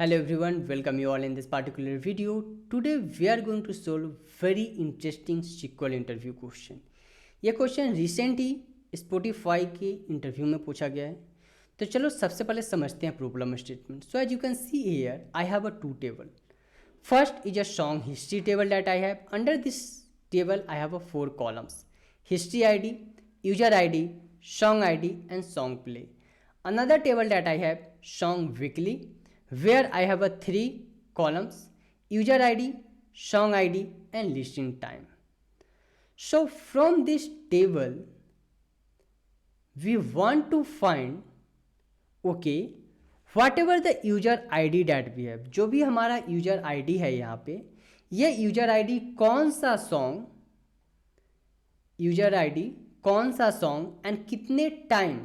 Hello everyone, welcome you all in this particular video. Today we are going to solve very interesting SQL interview question. यह question recent ही Spotify के interview में पूछा गया है. तो चलो सबसे पहले समझते हैं problem statement. So as you can see here I have a two table. First is a song history table that I have. Under this table I have a 4 columns: history ID, user ID, song ID and song play. Another table that I have song weekly, where I have a 3 columns: user ID, song ID and listening time. So from this table we want to find whatever the user I D that we have. जो भी हमारा user I D है यहाँ पे, ये user I D कौन सा song, user I D कौन सा सॉन्ग एंड कितने टाइम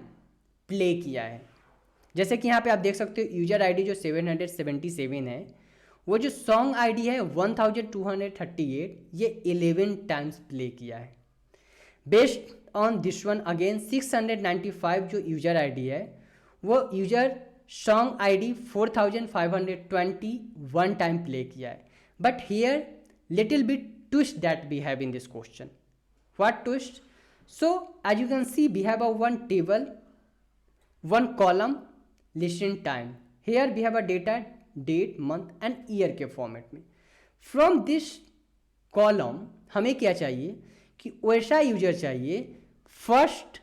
प्ले किया है. जैसे कि यहाँ पे आप देख सकते हो यूजर आई डी जो 777 है, वो जो सॉन्ग आई डी है 1238, ये 11 टाइम्स प्ले किया है. Based on this one again 695 जो यूजर आई डी है, वो user song I D 4521 time play किया है. But here little bit twist that we have in this question. What twist? So as you can see we have a one table, one column, listing time. Here we have a data, date, month and year के format में. From this column हमें क्या चाहिए कि वैसा user चाहिए 1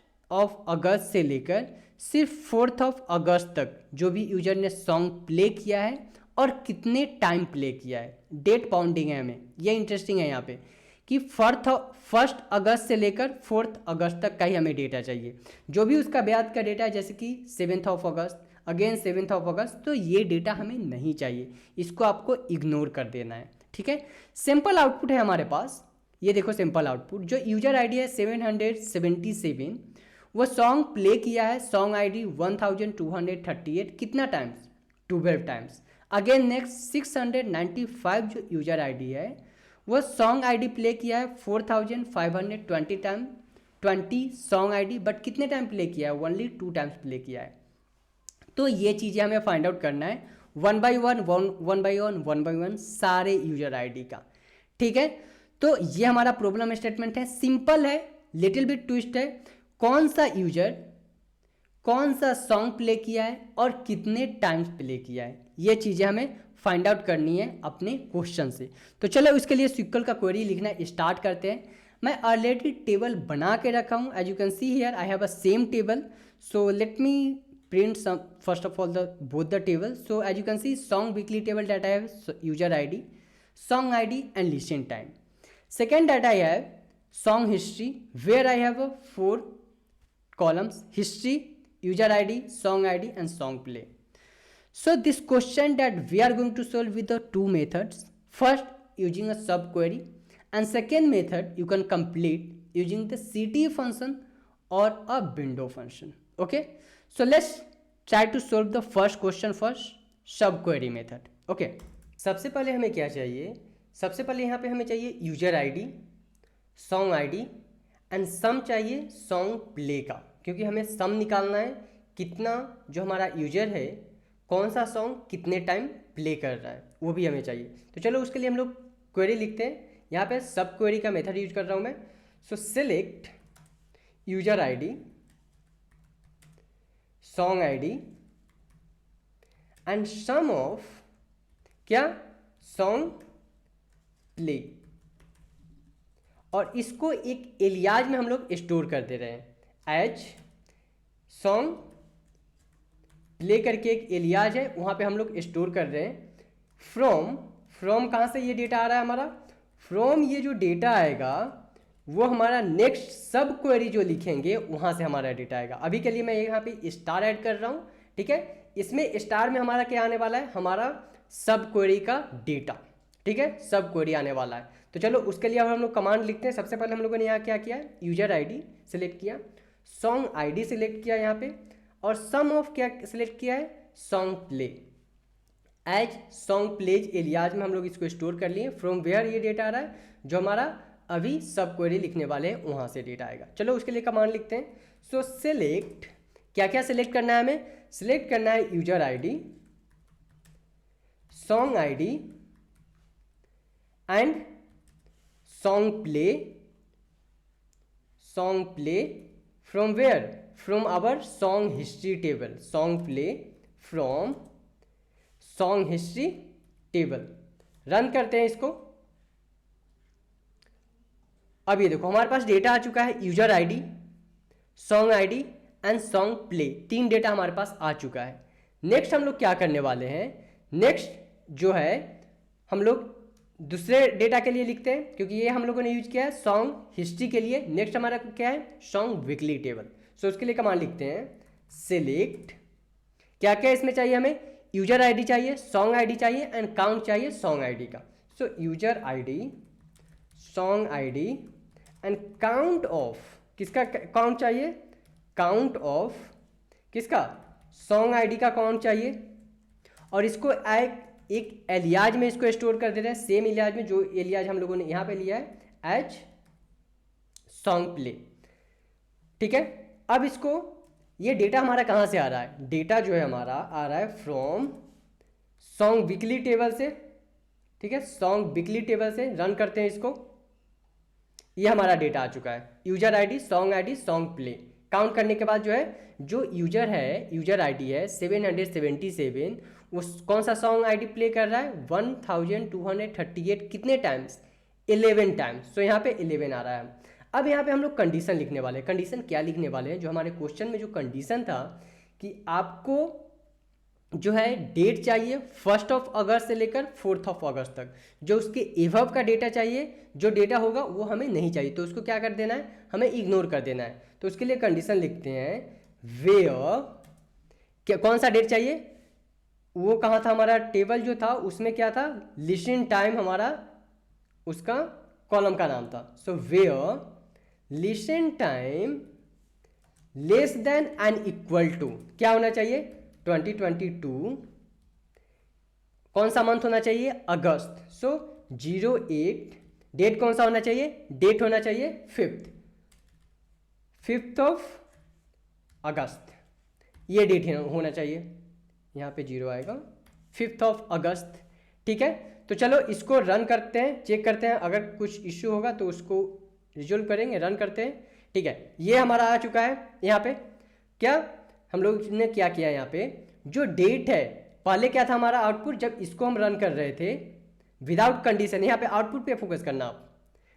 अगस्त से लेकर सिर्फ 4 अगस्त तक जो भी यूजर ने सॉन्ग प्ले किया है और कितने टाइम प्ले किया है. डेट बाउंडिंग है हमें, ये इंटरेस्टिंग है यहाँ पे कि 1 अगस्त से लेकर 4 अगस्त तक का ही हमें डेटा चाहिए. जो भी उसका ब्याज का डेटा है, जैसे कि 7 अगस्त, अगेन 7 अगस्त, तो ये डेटा हमें नहीं चाहिए, इसको आपको इग्नोर कर देना है. ठीक है. सिंपल आउटपुट है हमारे पास, ये देखो सिंपल आउटपुट. जो यूजर आई डी है 777, वो सॉन्ग प्ले किया है, सॉन्ग आईडी 1238, कितना टाइम्स? 12 टाइम्स. अगेन नेक्स्ट 695 जो यूजर आईडी है, वो सॉन्ग आईडी प्ले किया है 4520 टाइम, 20 सॉन्ग आईडी, बट कितने टाइम प्ले किया है? ओनली 2 टाइम्स प्ले किया है. तो ये चीज़ें हमें फाइंड आउट करना है वन बाई वन सारे यूजर आईडी का. ठीक है. तो ये हमारा प्रॉब्लम स्टेटमेंट है, सिंपल है, लिटिल बिट ट्विस्ट है. कौन सा यूजर कौन सा सॉन्ग प्ले किया है और कितने टाइम्स प्ले किया है, ये चीज़ें हमें फाइंड आउट करनी है अपने क्वेश्चन से. तो चलो इसके लिए SQL का क्वेरी लिखना स्टार्ट करते हैं. मैं ऑलरेडी टेबल बना के रखा हूँ. As you can see here I have a same table. So let me print some first of all the both the table. So as you can see song weekly table data have user I D, song I D and listing time. Second data I have song history, where I have 4 columns: history, user ID, song ID and song play. So this question that we are going to solve with the 2 methods. First using a subquery, and second method you can complete using the CTE function or a window function. Okay, so let's try to solve the first question first, subquery method. Okay, सबसे पहले हमें क्या चाहिए? सबसे पहले यहाँ पे हमें चाहिए user ID, song ID and sum चाहिए सॉन्ग प्ले का, क्योंकि हमें सम निकालना है कितना जो हमारा यूजर है कौन सा सॉन्ग कितने टाइम प्ले कर रहा है, वो भी हमें चाहिए. तो चलो उसके लिए हम लोग क्वेरी लिखते हैं. यहाँ पे सब क्वेरी का मेथड यूज कर रहा हूँ मैं. So select user ID, song ID and sum of क्या सॉन्ग प्ले, और इसको एक एलियाज में हम लोग स्टोर कर दे रहे हैं. एज सॉन्ग प्ले करके एक एलियाज है, वहाँ पे हम लोग स्टोर कर रहे हैं. फ्रॉम कहाँ से ये डेटा आ रहा है हमारा? फ्रॉम ये जो डेटा आएगा वो हमारा नेक्स्ट सब क्वेरी जो लिखेंगे वहाँ से हमारा डेटा आएगा. अभी के लिए मैं यहाँ पे स्टार ऐड कर रहा हूँ. ठीक है. इसमें स्टार में हमारा क्या आने वाला है? हमारा सब क्वेरी का डेटा. ठीक है, सब क्वेरी आने वाला है. तो चलो उसके लिए हम लोग कमांड लिखते हैं. सबसे पहले हम लोगों ने यहाँ क्या किया? यूजर आईडी सिलेक्ट किया, सॉन्ग आईडी सिलेक्ट किया यहाँ पे, और सम ऑफ क्या सिलेक्ट किया है? Song play. As song plays alias में हम लोग इसको स्टोर कर लिए. फ्रॉम वेयर ये डेटा आ रहा है, जो हमारा अभी सब क्वेरी लिखने वाले हैं वहाँ से डेटा आएगा. चलो उसके लिए कमांड लिखते हैं. सो सिलेक्ट, क्या क्या सिलेक्ट करना है हमें? सिलेक्ट करना है user ID, song ID and song play from where? From our song history table. Song play from song history table. Run करते हैं इसको। अब ये देखो हमारे पास डेटा आ चुका है, user ID, song ID and song play, 3 data हमारे पास आ चुका है। नेक्स्ट हम लोग क्या करने वाले हैं, नेक्स्ट जो है हम लोग दूसरे डेटा के लिए लिखते हैं, क्योंकि ये हम लोगों ने यूज किया है सॉन्ग हिस्ट्री के लिए। नेक्स्ट हमारा क्या है, सॉन्ग वीकली टेबल। सो उसके लिए कमांड लिखते हैं सिलेक्ट, क्या क्या इसमें चाहिए हमें, यूजर आईडी चाहिए, सॉन्ग आईडी चाहिए एंड काउंट चाहिए सॉन्ग आईडी का। सो user ID, song ID and count of, किसका काउंट चाहिए, काउंट ऑफ किसका, सॉन्ग आईडी का काउंट चाहिए। और इसको एक एलियाज में इसको स्टोर कर देते हैं, सेम एलियाज में जो एलियाज हम लोगों ने यहाँ पे लिया है एज सॉन्ग प्ले। ठीक है, अब इसको, ये डेटा हमारा कहाँ से आ रहा है, डेटा जो है हमारा आ रहा है फ्रॉम सॉन्ग वीकली टेबल से। ठीक है, सॉन्ग वीकली टेबल से रन करते हैं इसको। ये हमारा डेटा आ चुका है, user ID, song play. Count करने के बाद जो है, जो यूजर है, यूजर आईडी है 777, उस कौन सा सॉन्ग आईडी प्ले कर रहा है 1238, कितने टाइम्स, 11 टाइम्स। सो यहाँ पे 11 आ रहा है। अब यहाँ पे हम लोग कंडीशन लिखने वाले हैं। कंडीशन क्या लिखने वाले हैं, जो हमारे क्वेश्चन में जो कंडीशन था कि आपको जो है डेट चाहिए 1 अगस्त से लेकर 4 अगस्त तक, जो उसके एवब का डेटा चाहिए, जो डेटा होगा वो हमें नहीं चाहिए, तो उसको क्या कर देना है, हमें इग्नोर कर देना है। तो उसके लिए कंडीशन लिखते हैं वेयर, क्या कौन सा डेट चाहिए, वो कहाँ था हमारा टेबल जो था उसमें क्या था, लिसन टाइम हमारा उसका कॉलम का नाम था। So where listen time less than and equal to क्या होना चाहिए 2022, कौन सा मंथ होना चाहिए, अगस्त। सो 08, डेट कौन सा होना चाहिए, डेट होना चाहिए 5th अगस्त, ये डेट होना चाहिए, यहाँ पे 0 आएगा, 5 अगस्त। ठीक है, तो चलो इसको रन करते हैं, चेक करते हैं, अगर कुछ इश्यू होगा तो उसको रिजोल्व करेंगे। रन करते हैं। ठीक है, ये हमारा आ चुका है। यहाँ पे क्या हम लोग ने क्या किया, यहाँ पे जो डेट है, पहले क्या था हमारा आउटपुट, जब इसको हम रन कर रहे थे विदाउट कंडीशन, यहाँ पे आउटपुट पे फोकस करना आप।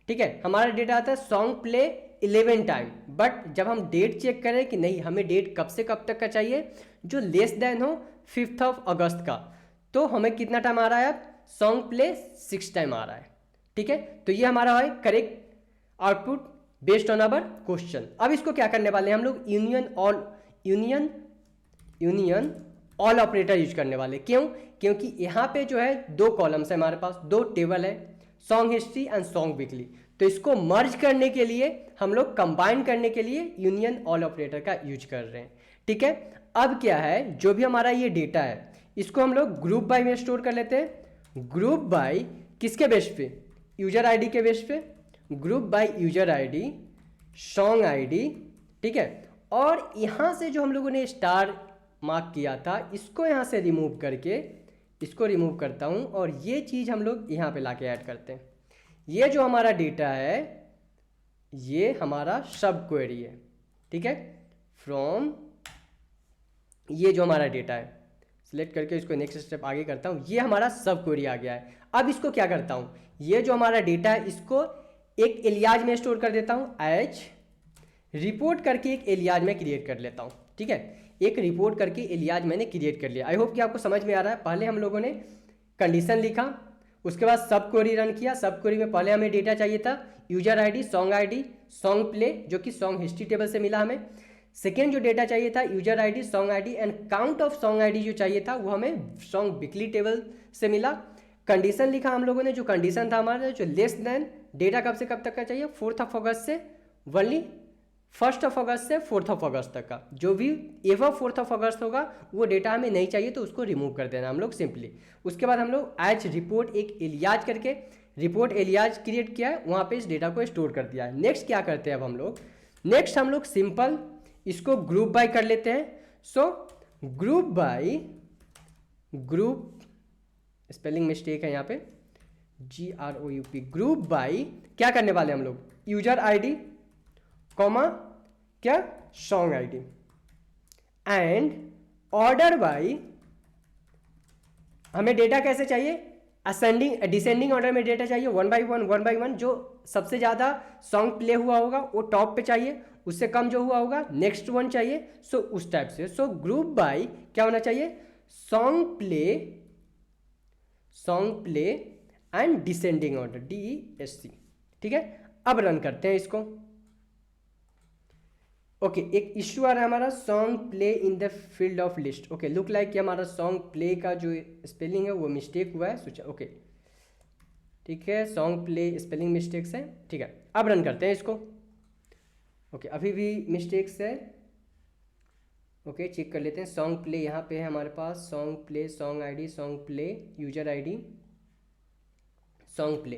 ठीक है, हमारा डेटा आता है सॉन्ग प्ले 11 टाइम, बट जब हम डेट चेक करें कि नहीं हमें डेट कब से कब तक का चाहिए, जो लेस देन हो 5 अगस्त का, तो हमें कितना टाइम आ रहा है, सॉन्ग प्ले 6 टाइम आ रहा है। ठीक है, तो ये हमारा है correct output based on our question. अब इसको क्या करने वाले हैं हम लोग, यूनियन ऑल ऑपरेटर यूज करने वाले। क्यों, क्योंकि यहाँ पे जो है 2 कॉलम्स है हमारे पास, 2 टेबल है, song history and song weekly. तो इसको मर्ज करने के लिए हम लोग कंबाइन करने के लिए यूनियन ऑल ऑपरेटर का यूज कर रहे हैं। ठीक है, अब क्या है, जो भी हमारा ये डेटा है इसको हम लोग ग्रुप बाय में स्टोर कर लेते हैं। ग्रुप बाय किसके बेस पे, यूजर आईडी के बेस पे, group by user ID, song ID. ठीक है, और यहाँ से जो हम लोगों ने स्टार मार्क किया था, इसको यहाँ से रिमूव करके, इसको रिमूव करता हूँ और ये चीज़ हम लोग यहाँ पे लाके ऐड करते हैं। ये जो हमारा डेटा है ये हमारा सब क्वेरी है। ठीक है, फ्रॉम, ये जो हमारा डेटा है सिलेक्ट करके इसको नेक्स्ट स्टेप आगे करता हूँ, ये हमारा सब क्वेरी आ गया है। अब इसको क्या करता हूँ, ये जो हमारा डेटा है इसको एक एलियाज में स्टोर कर देता हूँ, एज रिपोर्ट करके एक एलियाज में क्रिएट कर लेता हूँ। ठीक है, एक रिपोर्ट करके एलियाज मैंने क्रिएट कर लिया। आई होप कि आपको समझ में आ रहा है। पहले हम लोगों ने कंडीशन लिखा, उसके बाद सब क्वेरी रन किया। सब क्वेरी में पहले हमें डेटा चाहिए था यूजर आईडी, सॉन्ग प्ले, जो कि सॉन्ग हिस्ट्री टेबल से मिला हमें। सेकेंड जो डेटा चाहिए था user ID, song ID and count of song ID जो चाहिए था वो हमें सॉन्ग वीकली टेबल से मिला। कंडीशन लिखा हम लोगों ने, जो कंडीशन था हमारा, जो लेस देन, डेटा कब से कब तक का चाहिए 4 अगस्त से वनली 1 अगस्त से 4 अगस्त तक का। जो भी एवं 4 अगस्त होगा वो डेटा हमें नहीं चाहिए तो उसको रिमूव कर देना हम लोग सिंपली। उसके बाद हम लोग एज रिपोर्ट एक एलियाज करके रिपोर्ट एलियाज क्रिएट किया है, वहाँ पे इस डेटा को स्टोर कर दिया है। नेक्स्ट क्या करते हैं अब हम लोग, नेक्स्ट हम लोग सिंपल इसको ग्रुप बाय कर लेते हैं। So group by group spelling mistake है यहाँ पे, GROUP, ग्रुप बाई क्या करने वाले हम लोग, यूजर आईडी कॉमा क्या, song ID, and order by, हमें डेटा कैसे चाहिए, असेंडिंग डिसेंडिंग ऑर्डर में डेटा चाहिए, वन बाई वन, जो सबसे ज़्यादा सॉन्ग प्ले हुआ होगा वो टॉप पे चाहिए, उससे कम जो हुआ होगा नेक्स्ट वन चाहिए। सो उस टाइप से, सो ग्रुप बाय क्या होना चाहिए, song play and descending order, DESC। ठीक है, अब रन करते हैं इसको। ओके, एक इश्यू आ रहा है हमारा, song play in the field of list. Okay, look like कि हमारा सॉन्ग प्ले का जो स्पेलिंग है वो मिस्टेक हुआ है। ओके ठीक है, सॉन्ग प्ले स्पेलिंग मिस्टेक्स है। ठीक है, अब रन करते हैं इसको। ओके, अभी भी मिस्टेक्स है। ओके, चेक कर लेते हैं। सॉन्ग प्ले यहाँ पे है हमारे पास, song play, song ID, song play, user ID, song play.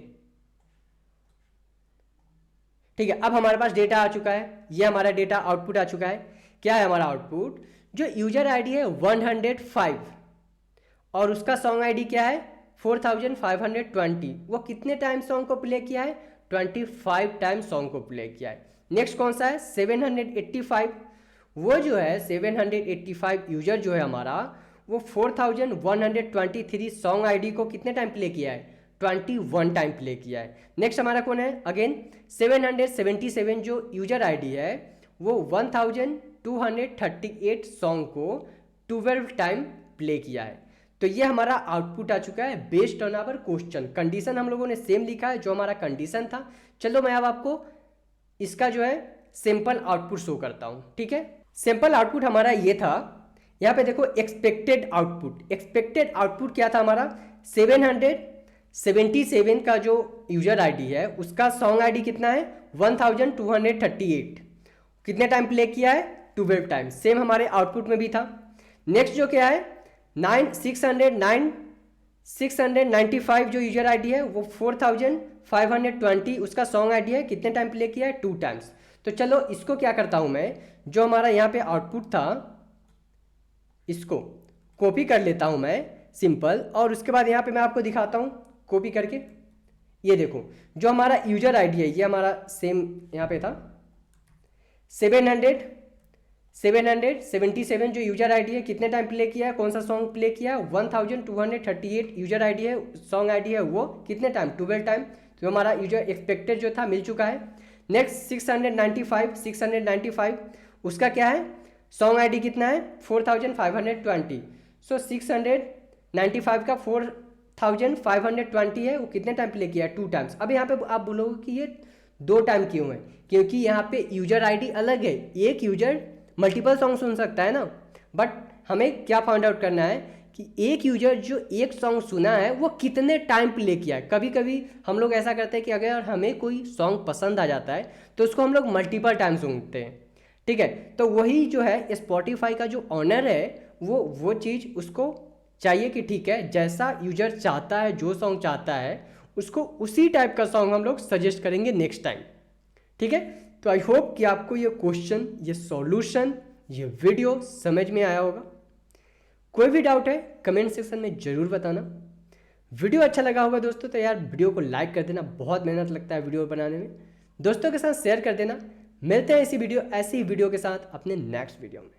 ठीक है, अब हमारे पास डेटा आ चुका है, ये हमारा डेटा आउटपुट आ चुका है। क्या है हमारा आउटपुट, जो यूजर आईडी है 105 और उसका सॉन्ग आईडी क्या है 4520, वो कितने टाइम सॉन्ग को प्ले किया है, 25 टाइम सॉन्ग को प्ले किया है। नेक्स्ट कौन सा है 785, वो जो है 785 यूजर जो है हमारा, वो 4123 सॉन्ग आईडी को कितने टाइम प्ले किया है, 21 टाइम प्ले किया है। नेक्स्ट हमारा कौन है, अगेन 777 जो यूजर आईडी है वो 1238 सॉन्ग को 12 टाइम प्ले किया है। तो ये हमारा आउटपुट आ चुका है based on our question. Condition हम लोगों ने सेम लिखा है जो हमारा कंडीशन था। चलो मैं अब आपको इसका जो है सिंपल आउटपुट शो करता हूँ। ठीक है, सिंपल आउटपुट हमारा ये था, यहाँ पे देखो एक्सपेक्टेड आउटपुट क्या था हमारा, 777 का जो यूजर आईडी है उसका सॉन्ग आईडी कितना है 1238, कितने टाइम प्ले किया है 12 टाइम, सेम हमारे आउटपुट में भी था। नेक्स्ट जो क्या है 695 जो यूजर आईडी है वो 4520 उसका सॉन्ग आईडी है, कितने टाइम प्ले किया है 2 टाइम्स। तो चलो इसको क्या करता हूं मैं, जो हमारा यहाँ पे आउटपुट था इसको कॉपी कर लेता हूं मैं सिंपल, और उसके बाद यहाँ पे मैं आपको दिखाता हूं कॉपी करके। ये देखो जो हमारा यूजर आईडी है ये हमारा सेम यहाँ पे था 777 जो यूजर आईडी है कितने टाइम प्ले किया है, कौन सा सॉन्ग प्ले किया है 1238 यूजर आईडी है, सॉन्ग आईडी है वो कितने टाइम 12 टाइम। तो हमारा यूजर एक्सपेक्टेड जो था मिल चुका है। नेक्स्ट 695 उसका क्या है सॉन्ग आईडी कितना है 4520, सो 695 का 4520 है, वो कितने टाइम प्ले किया है 2 टाइम्स। अब यहाँ पे आप बोलोगे कि ये 2 टाइम क्यों है, क्योंकि यहाँ पे यूजर आईडी अलग है, एक यूजर मल्टीपल सॉन्ग सुन सकता है ना, बट हमें क्या फाइंड आउट करना है कि एक यूजर जो एक सॉन्ग सुना है वो कितने टाइम प्ले किया है। कभी कभी हम लोग ऐसा करते हैं कि अगर हमें कोई सॉन्ग पसंद आ जाता है तो उसको हम लोग मल्टीपल टाइम सुनते हैं। ठीक है, तो वही जो है स्पॉटिफाई का जो ऑनर है वो चीज़ उसको चाहिए कि ठीक है जैसा यूजर चाहता है, जो सॉन्ग चाहता है उसको उसी टाइप का सॉन्ग हम लोग सजेस्ट करेंगे नेक्स्ट टाइम। ठीक है, तो आई होप कि आपको ये क्वेश्चन, ये सॉल्यूशन, ये वीडियो समझ में आया होगा। कोई भी डाउट है कमेंट सेक्शन में ज़रूर बताना। वीडियो अच्छा लगा होगा दोस्तों तो यार वीडियो को लाइक कर देना, बहुत मेहनत लगता है वीडियो बनाने में। दोस्तों के साथ शेयर कर देना। मिलते हैं ऐसी वीडियो के साथ अपने नेक्स्ट वीडियो में।